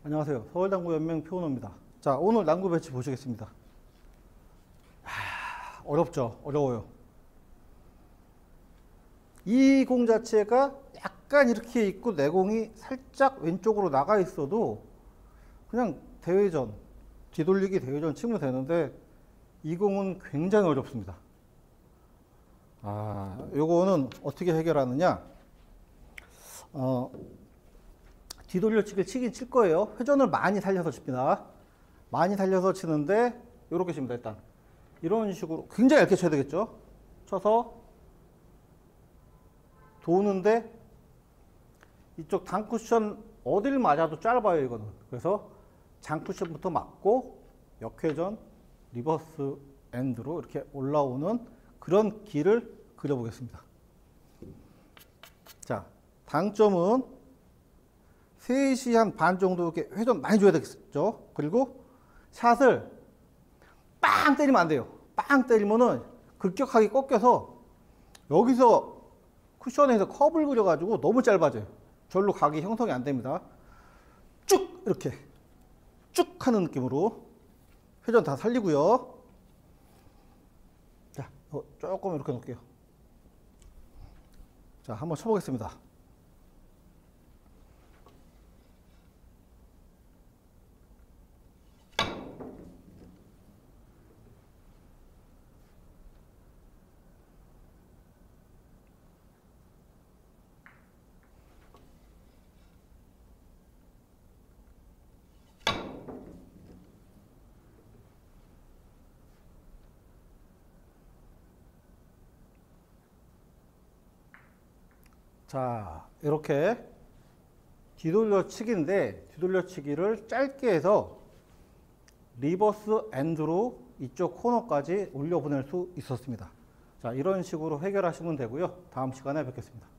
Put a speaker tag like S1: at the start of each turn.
S1: 안녕하세요. 서울당구연맹 표은호입니다. 자, 오늘 당구 배치 보시겠습니다. 어렵죠? 어려워요. 이 공 자체가 약간 이렇게 있고 내공이 살짝 왼쪽으로 나가 있어도 그냥 대회전, 뒤돌리기 대회전 치면 되는데 이 공은 굉장히 어렵습니다. 요거는 어떻게 해결하느냐? 뒤돌려치기를 치긴 칠 거예요. 회전을 많이 살려서 칩니다. 많이 살려서 치는데 이렇게 칩니다. 일단 이런 식으로 굉장히 얇게 쳐야 되겠죠. 쳐서 도는데 이쪽 단쿠션 어딜 맞아도 짧아요. 이거는. 그래서 장쿠션부터 맞고 역회전, 리버스 엔드로 이렇게 올라오는 그런 길을 그려보겠습니다. 자, 당점은 3시 한 반 정도 이렇게 회전 많이 줘야 되겠죠. 그리고 샷을 빵 때리면 안 돼요. 빵 때리면은 급격하게 꺾여서 여기서 쿠션에서 컵을 그려가지고 너무 짧아져요. 절로 각이 형성이 안 됩니다. 쭉 이렇게 쭉 하는 느낌으로 회전 다 살리고요. 자, 조금 이렇게 놓을게요. 자, 한번 쳐보겠습니다. 자, 이렇게 뒤돌려치기인데 뒤돌려치기를 짧게 해서 리버스 엔드로 이쪽 코너까지 올려보낼 수 있었습니다. 자, 이런 식으로 해결하시면 되고요. 다음 시간에 뵙겠습니다.